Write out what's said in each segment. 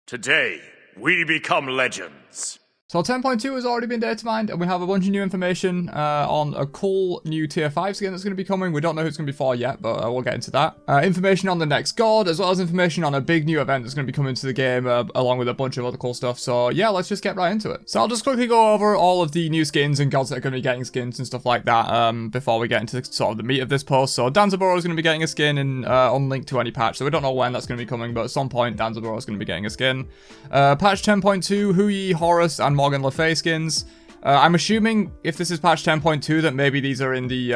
Today, we become legends. So 10.2 has already been data mined, and we have a bunch of new information on a cool new tier 5 skin that's going to be coming. We don't know who it's going to be for yet, but we'll get into that. Information on the next god, as well as information on a big new event that's going to be coming to the game, along with a bunch of other cool stuff. So yeah, let's just get right into it. So I'll just quickly go over all of the new skins and gods that are going to be getting skins and stuff like that before we get into sort of the meat of this post. So Danzaburo is going to be getting a skin in unlinked to any patch, so we don't know when that's going to be coming, but at some point Danzaburo is going to be getting a skin. Patch 10.2, Hui, Horus, and Morgan Le Fay skins. I'm assuming if this is patch 10.2 that maybe these are in the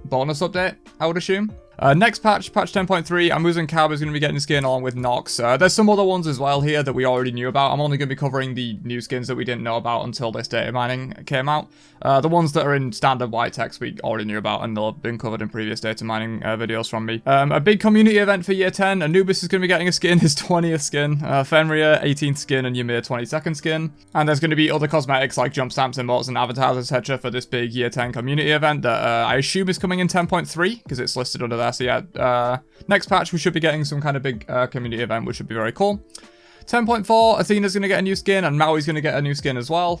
bonus update, I would assume. Next patch, patch 10.3, Amuzan Cab is going to be getting a skin along with Nox. There's some other ones as well here that we already knew about. I'm only going to be covering the new skins that we didn't know about until this data mining came out. The ones that are in standard white text we already knew about, and they'll have been covered in previous data mining videos from me. A big community event for year 10. Anubis is going to be getting a skin, his 20th skin. Fenrir, 18th skin, and Ymir, 22nd skin. And there's going to be other cosmetics like jump stamps, emotes, and avatars, etc. for this big year 10 community event that I assume is coming in 10.3, because it's listed under there. So yeah, next patch we should be getting some kind of big community event, which should be very cool. 10.4, Athena's going to get a new skin, and Maui's going to get a new skin as well.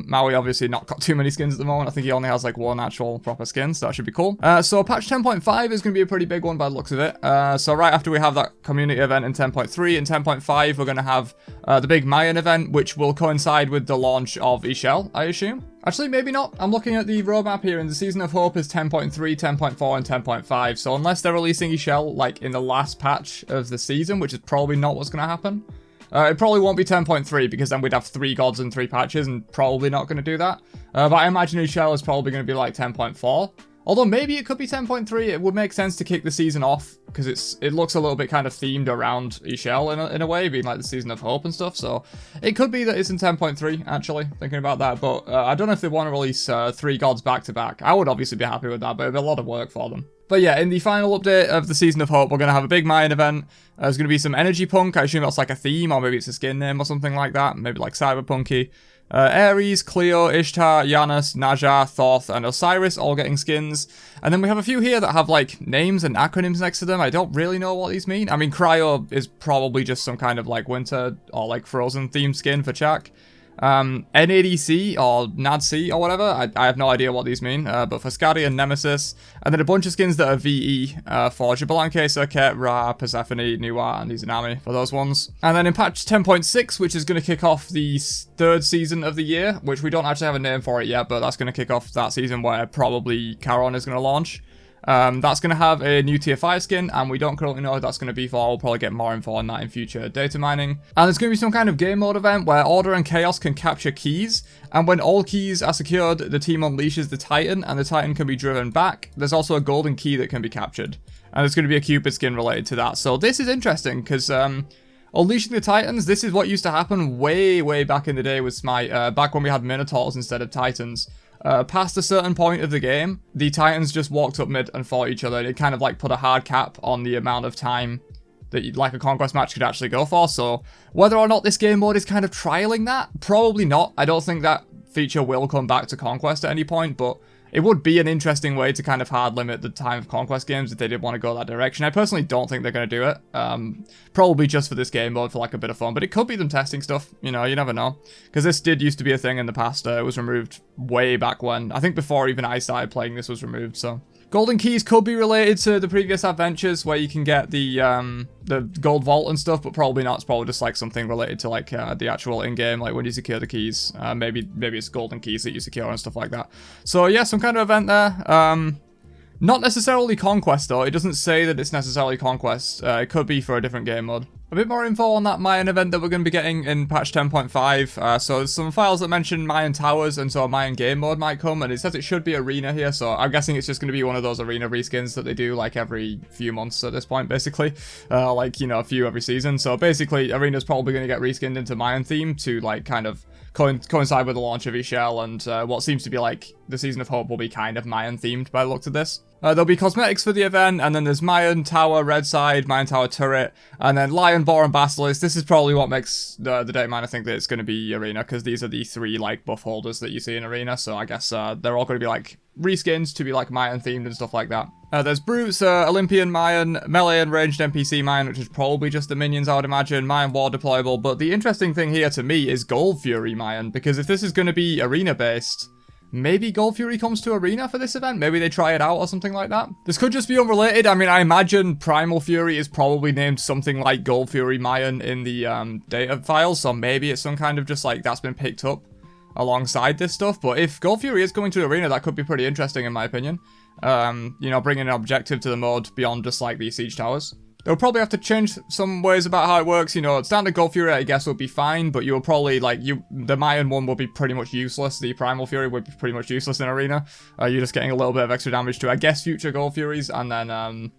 Maui obviously not got too many skins at the moment. I think he only has like one actual proper skin, so that should be cool. So patch 10.5 is going to be a pretty big one by the looks of it. So right after we have that community event in 10.3, in 10.5 we're going to have the big Mayan event, which will coincide with the launch of Chel, I assume. Actually, maybe not. I'm looking at the roadmap here, and the Season of Hope is 10.3, 10.4, and 10.5. So unless they're releasing Chel like in the last patch of the season, which is probably not what's going to happen. It probably won't be 10.3 because then we'd have 3 gods and 3 patches, and probably not going to do that. But I imagine Chel is probably going to be like 10.4. Although maybe it could be 10.3. It would make sense to kick the season off because it looks a little bit kind of themed around Chel in a way, being like the Season of Hope and stuff. So it could be that it's in 10.3 actually, thinking about that. But I don't know if they want to release 3 gods back to back. I would obviously be happy with that, but it'd be a lot of work for them. But yeah, in the final update of the Season of Hope, we're going to have a big Mayan event. There's going to be some Energy Punk. I assume that's like a theme, or maybe it's a skin name or something like that. Maybe like Cyberpunky. Ares, Cleo, Ishtar, Janus, Naja, Thoth, and Osiris all getting skins. And then we have a few here that have like names and acronyms next to them. I don't really know what these mean. I mean, Cryo is probably just some kind of like winter or like frozen themed skin for Chak. NADC or NADC or whatever, I have no idea what these mean, but for Skadi and Nemesis, and then a bunch of skins that are VE for Xbalanque, Circuit, Ra, Persephone, Nuwa, and Izanami for those ones. And then in patch 10.6, which is going to kick off the 3rd season of the year, which we don't actually have a name for it yet, but that's going to kick off that season where probably Charon is going to launch. That's going to have a new tier 5 skin, and we don't currently know what that's going to be for. We'll probably get more info on that in future data mining. And there's going to be some kind of game mode event where Order and Chaos can capture keys, and when all keys are secured, the team unleashes the Titan, and the Titan can be driven back. There's also a golden key that can be captured, and there's going to be a Cupid skin related to that. So this is interesting, because unleashing the Titans, this is what used to happen way back in the day with Smite, back when we had Minotaurs instead of Titans. Past a certain point of the game, the Titans just walked up mid and fought each other. It kind of like put a hard cap on the amount of time that like a conquest match could actually go for. So whether or not this game mode is kind of trialing that, probably not. I don't think that feature will come back to conquest at any point, but it would be an interesting way to kind of hard limit the time of conquest games if they did want to go that direction. I personally don't think they're going to do it. Probably just for this game mode for like a bit of fun, but it could be them testing stuff. You know, you never know. Because this did used to be a thing in the past. It was removed way back when. I think before even I started playing, this was removed, so. Golden keys could be related to the previous adventures where you can get the gold vault and stuff, but probably not. It's probably just like something related to like the actual in-game, like when you secure the keys. Maybe it's golden keys that you secure and stuff like that. So yeah, some kind of event there. Not necessarily Conquest though. It doesn't say that it's necessarily Conquest. It could be for a different game mode. A bit more info on that Mayan event that we're going to be getting in patch 10.5. So there's some files that mention Mayan Towers, and so a Mayan game mode might come, and it says it should be Arena here, so I'm guessing it's just going to be one of those Arena reskins that they do like every few months at this point, basically. Like, you know, a few every season. So basically, Arena's probably going to get reskinned into Mayan theme to like kind of coincide with the launch of Chel, and what seems to be like the Season of Hope will be kind of Mayan themed by the looks of this. There'll be cosmetics for the event, and then there's Mayan Tower, Red Side, Mayan Tower Turret, and then Lion, Boar, and Basilisk. This is probably what makes the Dataminer think that it's going to be Arena, because these are the 3, like, buff holders that you see in Arena, so I guess they're all going to be, like, reskins to be, like, Mayan-themed and stuff like that. There's Brutes, Olympian Mayan, Melee and Ranged NPC Mayan, which is probably just the minions, I would imagine, Mayan War deployable, but the interesting thing here to me is Gold Fury Mayan, because if this is going to be Arena-based, maybe Gold Fury comes to Arena for this event? Maybe they try it out or something like that? This could just be unrelated. I mean, I imagine Primal Fury is probably named something like Gold Fury Mayan in the data files, so maybe it's some kind of just like that's been picked up alongside this stuff. But if Gold Fury is going to Arena, that could be pretty interesting in my opinion. You know, bringing an objective to the mode beyond just like the siege towers. They'll probably have to change some ways about how it works. You know, standard Gold Fury, I guess, will be fine, but you'll probably, like, the Mayan one will be pretty much useless. The Primal Fury would be pretty much useless in Arena. You're just getting a little bit of extra damage to, I guess, future Gold Furies, and then,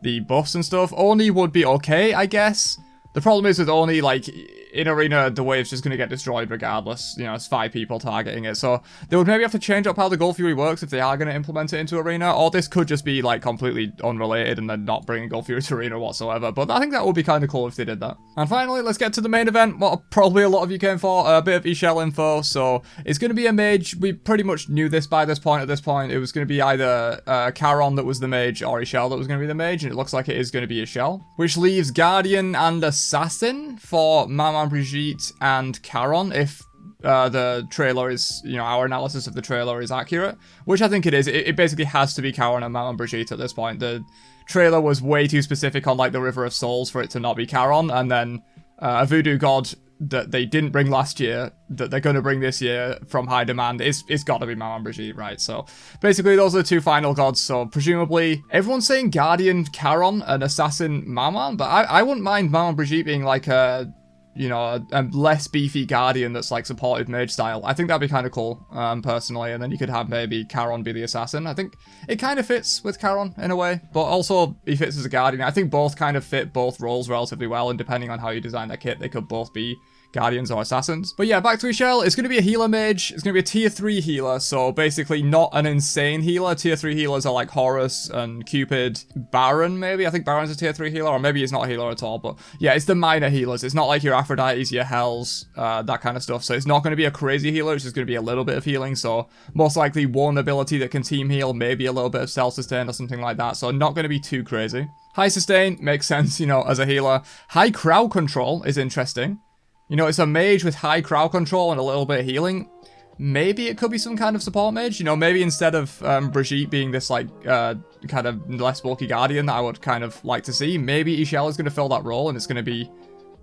the buffs and stuff. Oni would be okay, I guess. The problem is with Oni, like, in Arena, the wave's just going to get destroyed regardless. You know, it's 5 people targeting it. So they would maybe have to change up how the Gold Fury works if they are going to implement it into Arena. Or this could just be, like, completely unrelated and then not bringing Gold Fury to Arena whatsoever. But I think that would be kind of cool if they did that. And finally, let's get to the main event. What probably a lot of you came for. A bit of Chel Info. So it's going to be a mage. We pretty much knew this by this point. At this point, it was going to be either Charon that was the mage or Chel that was going to be the mage. And it looks like it is going to be Chel. Which leaves Guardian and Assassin for Maman Brigitte and Charon if the trailer is, you know, our analysis of the trailer is accurate, which I think it is. It basically has to be Charon and Maman Brigitte at this point. The trailer was way too specific on, like, the River of Souls for it to not be Charon, and then a voodoo god that they didn't bring last year, that they're going to bring this year from high demand, it's got to be Maman Brigitte, right? So basically those are the 2 final gods, so presumably everyone's saying Guardian Charon and Assassin Maman, but I wouldn't mind Maman Brigitte being like a, you know, a less beefy Guardian that's like supportive mage style. I think that'd be kind of cool, personally, and then you could have maybe Charon be the assassin. I think it kind of fits with Charon in a way, but also he fits as a Guardian. I think both kind of fit both roles relatively well, and depending on how you design that kit, they could both be Guardians or Assassins. But yeah, back to Chel. It's going to be a healer mage. It's going to be a tier 3 healer, so basically not an insane healer. Tier 3 healers are like Horus and Cupid. Baron, maybe? I think Baron's a tier 3 healer, or maybe he's not a healer at all, but yeah, it's the minor healers. It's not like your Aphrodites, your Hells, that kind of stuff, so it's not going to be a crazy healer. It's just going to be a little bit of healing, so most likely one ability that can team heal, maybe a little bit of self-sustain or something like that, so not going to be too crazy. High sustain makes sense, you know, as a healer. High crowd control is interesting. You know, it's a mage with high crowd control and a little bit of healing. Maybe it could be some kind of support mage. You know, maybe instead of Brigitte being this, like, kind of less bulky Guardian that I would kind of like to see, maybe Chel is going to fill that role, and it's going to be,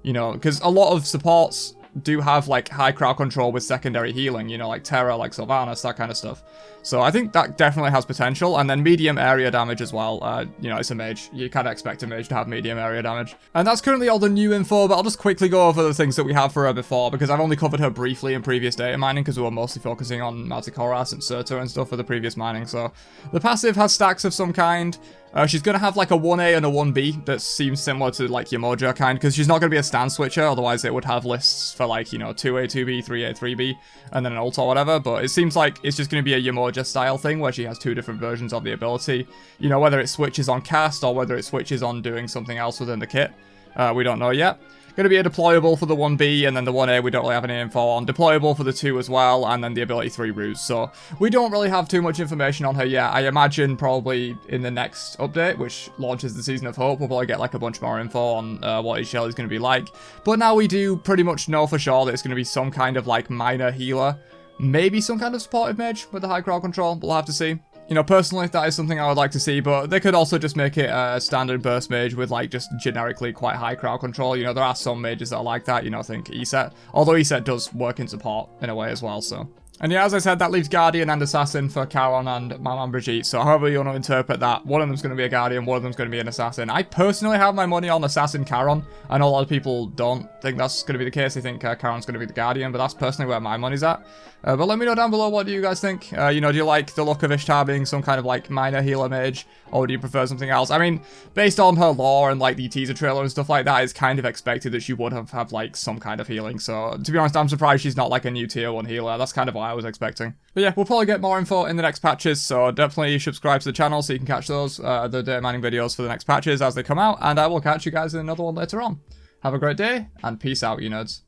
you know, because a lot of supports do have, like, high crowd control with secondary healing, you know, like Terra, like Sylvanas, that kind of stuff. So I think that definitely has potential, and then medium area damage as well. You know, it's a mage. You kind of expect a mage to have medium area damage. And that's currently all the new info, but I'll just quickly go over the things that we have for her before, because I've only covered her briefly in previous data mining, because we were mostly focusing on Mazikoras and Surtur and stuff for the previous mining. So the passive has stacks of some kind. She's going to have like a 1A and a 1B that seems similar to like your Mojo kind, because she's not going to be a stand switcher, otherwise it would have lists for like, you know, 2A, 2B, 3A, 3B, and then an ult or whatever, but it seems like it's just going to be a Yamoja style thing where she has 2 different versions of the ability. You know, whether it switches on cast or whether it switches on doing something else within the kit. We don't know yet. Going to be a deployable for the 1B, and then the 1A we don't really have any info on. Deployable for the 2 as well, and then the ability 3 ruse. So we don't really have too much information on her yet. I imagine probably in the next update, which launches the Season of Hope, we'll probably get like a bunch more info on what Chel is going to be like. But now we do pretty much know for sure that it's going to be some kind of like minor healer. Maybe some kind of supportive mage with the high crowd control. We'll have to see. You know, personally, that is something I would like to see, but they could also just make it a standard burst mage with, like, just generically quite high crowd control. You know, there are some mages that are like that, you know, think ESET. Although ESET does work in support in a way as well, so. And yeah, as I said, that leaves Guardian and Assassin for Charon and Maman Brigitte, so however you want to interpret that, one of them's going to be a Guardian, one of them's going to be an Assassin. I personally have my money on Assassin Charon. I know a lot of people don't think that's going to be the case. They think Charon's going to be the Guardian, but that's personally where my money's at. But let me know down below, what do you guys think? You know, do you like the look of Ishtar being some kind of, like, minor healer mage? Or do you prefer something else? I mean, based on her lore and, like, the teaser trailer and stuff like that, it's kind of expected that she would have like, some kind of healing. So, to be honest, I'm surprised she's not, like, a new tier 1 healer. That's kind of why I was expecting. But yeah, we'll probably get more info in the next patches, so definitely subscribe to the channel so you can catch those, the data mining videos for the next patches as they come out, and I will catch you guys in another one later on. Have a great day, and peace out, you nerds.